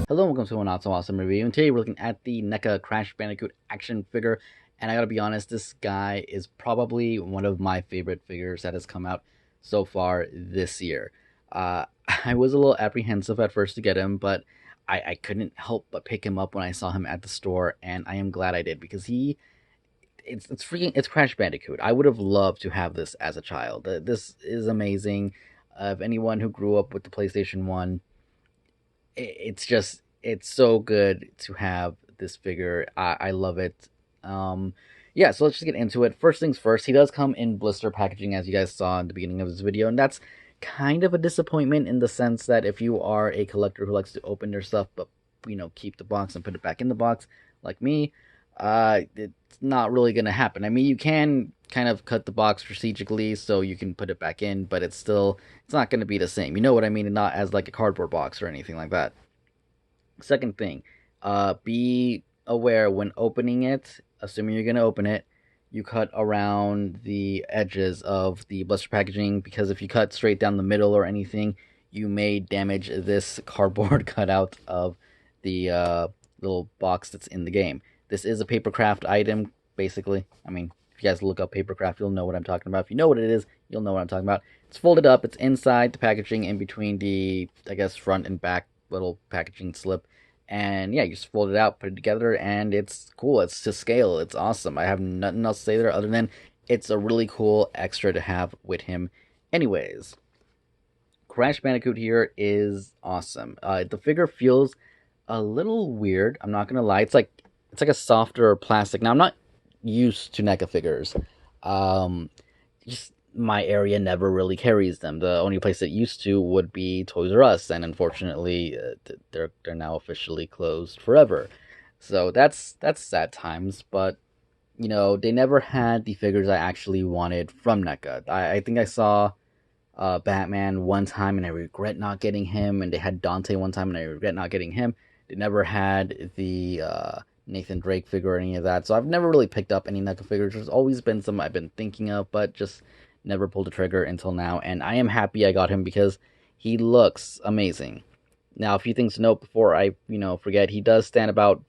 Hello and welcome to a not so awesome review, and today we're looking at the NECA Crash Bandicoot Action figure, and I gotta be honest, this guy is probably one of my favorite figures that has come out so far this year. Uh, I was a little apprehensive at first to get him, but I couldn't help but pick him up when I saw him at the store, and I am glad I did, because it's Crash Bandicoot. I would have loved to have this as a child. This is amazing. Of anyone who grew up with the PlayStation 1, it's so good to have this figure. I love it. Yeah, so let's just get into it. First things first, he does come in blister packaging, as you guys saw in the beginning of this video, and that's kind of a disappointment in the sense that if you are a collector who likes to open their stuff but keep the box and put it back in the box like me, it's not really gonna happen. I mean, you can kind of cut the box strategically so you can put it back in, but it's not gonna be the same. You know what I mean? Not as like a cardboard box or anything like that. Second thing, be aware when opening it, assuming you're gonna open it, you cut around the edges of the blister packaging, because if you cut straight down the middle or anything, you may damage this cardboard cutout of the little box that's in the game. This is a papercraft item, basically. I mean, if you guys look up papercraft, you'll know what I'm talking about. If you know what it is, you'll know what I'm talking about. It's folded up. It's inside the packaging, in between the, I guess, front and back little packaging slip. And yeah, you just fold it out, put it together, and it's cool. It's to scale. It's awesome. I have nothing else to say there other than it's a really cool extra to have with him. Anyways, Crash Bandicoot here is awesome. The figure feels a little weird. I'm not gonna lie. It's like a softer plastic. Now I'm not used to NECA figures. Um, just my area never really carries them. The only place it used to would be Toys R Us, and unfortunately, they're now officially closed forever. So that's sad times. But they never had the figures I actually wanted from NECA. I think I saw Batman one time, and I regret not getting him. And they had Dante one time, and I regret not getting him. They never had the Nathan Drake figure or any of that. So I've never really picked up any NECA figures. There's always been some I've been thinking of, but just never pulled the trigger until now. And I am happy I got him because he looks amazing. Now, a few things to note before I, forget. He does stand about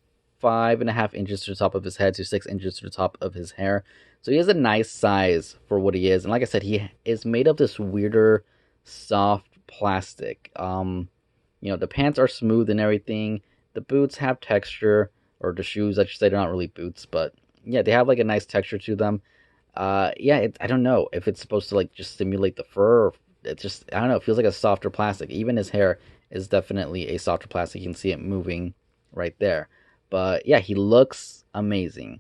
5.5 inches to the top of his head to 6 inches to the top of his hair. So he has a nice size for what he is. And like I said, he is made of this weirder, soft plastic. The pants are smooth and everything. The boots have texture, or the shoes, I should say. They're not really boots, but yeah, they have like a nice texture to them. Yeah, I don't know if it's supposed to like just simulate the fur, or it's just, I don't know, it feels like a softer plastic. Even his hair is definitely a softer plastic. You can see it moving right there. But yeah, he looks amazing.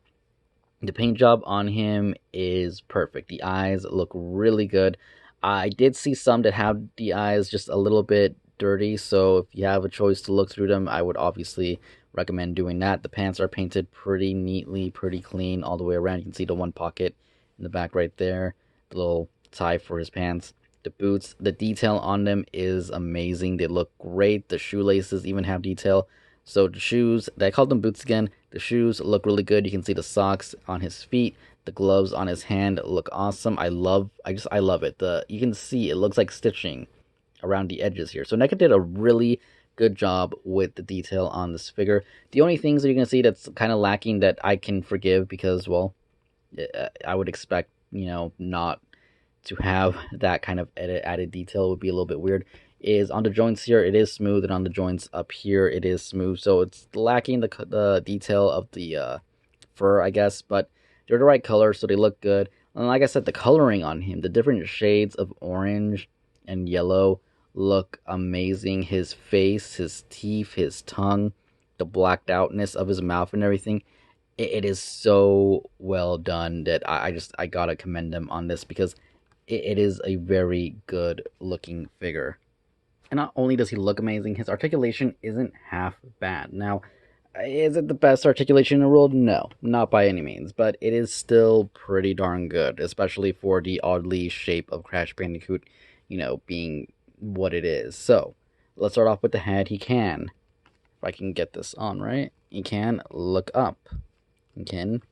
The paint job on him is perfect. The eyes look really good. I did see some that have the eyes just a little bit dirty, so if you have a choice to look through them, I would obviously recommend doing that. The pants are painted pretty neatly, pretty clean all the way around. You can see the one pocket in the back right there, the little tie for his pants. The boots, the detail on them is amazing. They look great. The shoelaces even have detail. So the shoes, I called them boots again. The shoes look really good. You can see the socks on his feet. The gloves on his hand look awesome. I love it. You can see it looks like stitching around the edges here. So NECA did a really good job with the detail on this figure. The only things that you can see that's kind of lacking that I can forgive, because, well, I would expect, not to have that kind of added detail, would be a little bit weird, is on the joints here, it is smooth, and on the joints up here, it is smooth. So it's lacking the detail of the fur, I guess, but they're the right color, so they look good. And like I said, the coloring on him, the different shades of orange and yellow look amazing. His face, his teeth, his tongue, the blacked outness of his mouth and everything. It is so well done that I gotta commend them on this, because it is a very good looking figure. And not only does he look amazing, his articulation isn't half bad. Now, is it the best articulation in the world? No, not by any means, but it is still pretty darn good, especially for the oddly shape of Crash Bandicoot, being what it is. So, let's start off with the head. He can, if I can get this on right, he can look up. He can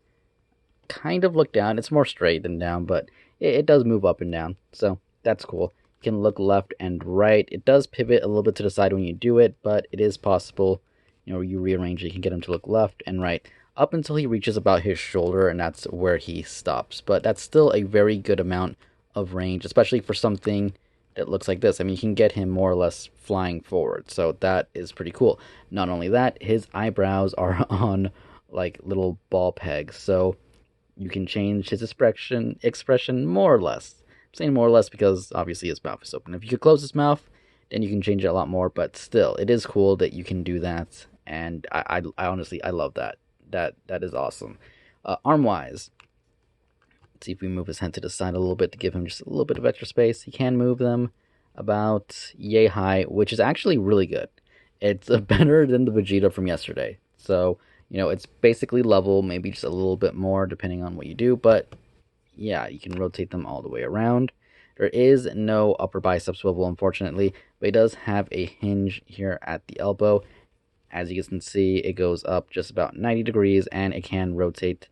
kind of look down. It's more straight than down, but it does move up and down, so that's cool. You can look left and right. It does pivot a little bit to the side when you do it, but it is possible you rearrange it, you can get him to look left and right up until he reaches about his shoulder, and that's where he stops. But that's still a very good amount of range, especially for something that looks like this. I mean, you can get him more or less flying forward, so that is pretty cool. Not only that, his eyebrows are on like little ball pegs, so you can change his expression more or less. I'm saying more or less because obviously his mouth is open. If you could close his mouth, then you can change it a lot more. But still, it is cool that you can do that, and I honestly I love that. That is awesome. Arm wise, let's see if we move his head to the side a little bit to give him just a little bit of extra space. He can move them about yay high, which is actually really good. It's better than the Vegeta from yesterday. So, it's basically level, maybe just a little bit more depending on what you do, but yeah, you can rotate them all the way around. There is no upper bicep swivel, unfortunately, but it does have a hinge here at the elbow. As you can see, it goes up just about 90 degrees, and it can rotate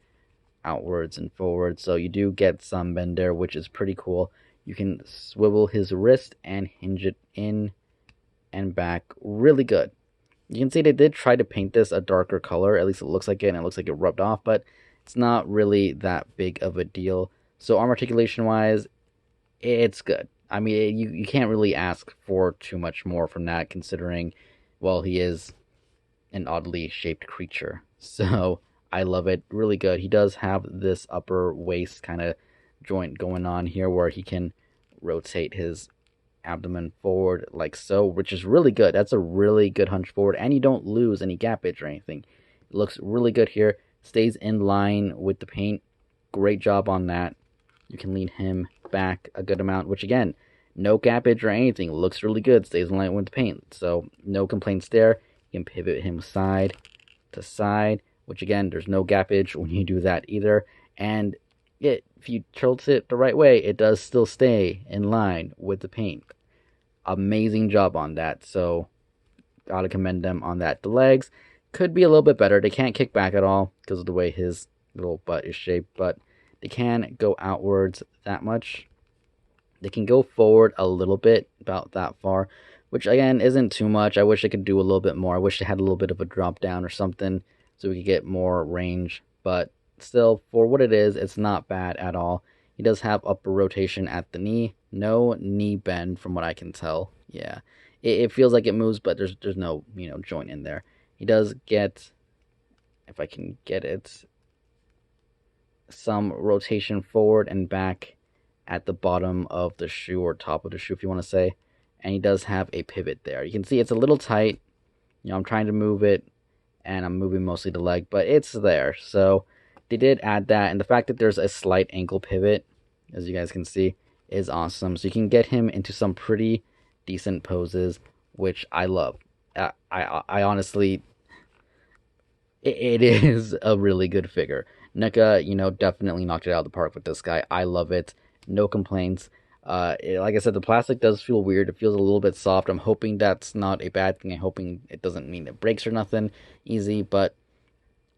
outwards and forwards, so you do get some bend there, which is pretty cool. You can swivel his wrist and hinge it in and back really good. You can see they did try to paint this a darker color, at least it looks like it, and it looks like it rubbed off, but it's not really that big of a deal. So arm articulation wise, it's good. I mean, you can't really ask for too much more from that, considering, well, he is an oddly shaped creature. So I love it. Really good. He does have this upper waist kind of joint going on here where he can rotate his abdomen forward like so, which is really good. That's a really good hunch forward, and you don't lose any gappage or anything. It looks really good here. Stays in line with the paint. Great job on that. You can lean him back a good amount, which again, no gappage or anything. Looks really good. Stays in line with the paint. So no complaints there. You can pivot him side to side, which again, there's no gappage when you do that either. And if you tilt it the right way, it does still stay in line with the paint. Amazing job on that. So gotta commend them on that. The legs could be a little bit better. They can't kick back at all because of the way his little butt is shaped, but they can go outwards that much. They can go forward a little bit, about that far, which again isn't too much. I wish they could do a little bit more. I wish they had a little bit of a drop down or something so we could get more range, but still, for what it is, it's not bad at all. He does have upper rotation at the knee. No knee bend from what I can tell. Yeah, it feels like it moves, but there's no joint in there. He does get, if I can get it, some rotation forward and back at the bottom of the shoe, or top of the shoe if you want to say. And he does have a pivot there. You can see it's a little tight. I'm trying to move it, and I'm moving mostly the leg, but it's there. So they did add that, and the fact that there's a slight ankle pivot, as you guys can see, is awesome. So you can get him into some pretty decent poses, which I love. I honestly, it is a really good figure. NECA, definitely knocked it out of the park with this guy. I love it. No complaints. Like I said, the plastic does feel weird. It feels a little bit soft. I'm hoping that's not a bad thing. I'm hoping it doesn't mean it breaks or nothing easy, but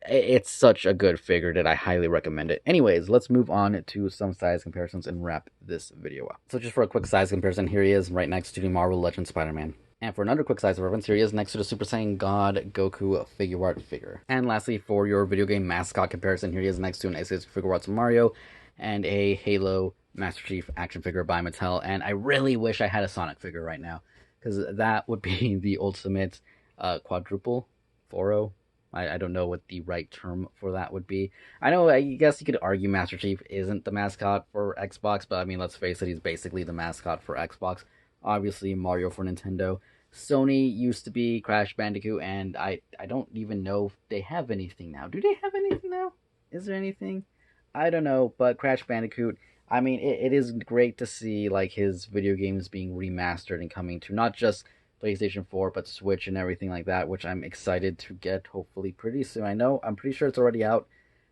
it's such a good figure that I highly recommend it. Anyways, let's move on to some size comparisons and wrap this video up. So just for a quick size comparison, here he is right next to the Marvel Legends Spider-Man. And for another quick size reference, here he is next to the Super Saiyan God Goku figure art figure. And lastly, for your video game mascot comparison, here he is next to an X figure arts Mario and a Halo Master Chief action figure by Mattel. And I really wish I had a Sonic figure right now, because that would be the ultimate quadruple foro. I don't know what the right term for that would be. I guess you could argue Master Chief isn't the mascot for Xbox, but I mean, let's face it, he's basically the mascot for Xbox. Obviously, Mario for Nintendo. Sony used to be Crash Bandicoot, and I don't even know if they have anything now. Do they have anything now? Is there anything? I don't know, but Crash Bandicoot, I mean, it is great to see like his video games being remastered and coming to not just PlayStation 4, but Switch and everything like that, which I'm excited to get hopefully pretty soon. I'm pretty sure it's already out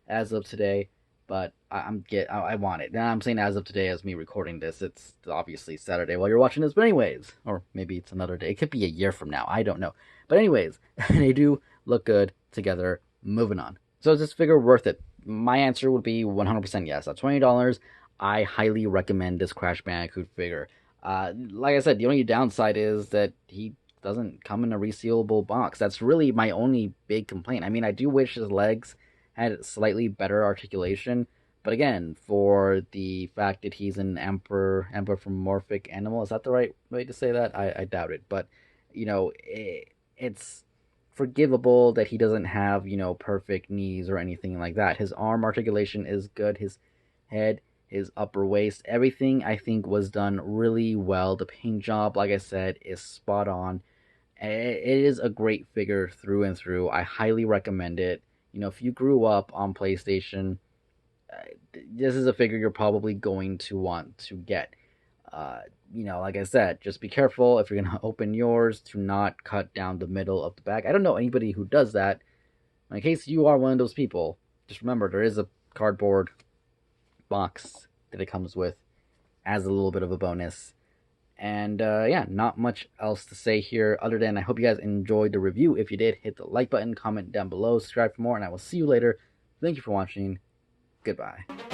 as of today, but I want it. Now I'm saying as of today, as me recording this, it's obviously Saturday while you're watching this, but anyways, or maybe it's another day. It could be a year from now. I don't know. But anyways, they do look good together. Moving on. So is this figure worth it? My answer would be 100% yes. At $20, I highly recommend this Crash Bandicoot figure. Like I said, the only downside is that the doesn't come in a resealable box. That's really my only big complaint. I mean, I do wish his legs had slightly better articulation, but again, for the fact that he's an anthropomorphic animal, is that the right way to say that? I doubt it, but it's forgivable that he doesn't have perfect knees or anything like that. His arm articulation is good. His head, his upper waist, everything I think was done really well. The paint job, like I said, is spot on. It is a great figure through and through. I highly recommend it. If you grew up on PlayStation, this is a figure you're probably going to want to get. Like I said, just be careful if you're gonna open yours to not cut down the middle of the bag. I don't know anybody who does that. In case you are one of those people, just remember there is a cardboard box that it comes with as a little bit of a bonus. And yeah, not much else to say here other than I hope you guys enjoyed the review. If you did, hit the like button, comment down below, subscribe for more, and I will see you later. Thank you for watching. Goodbye.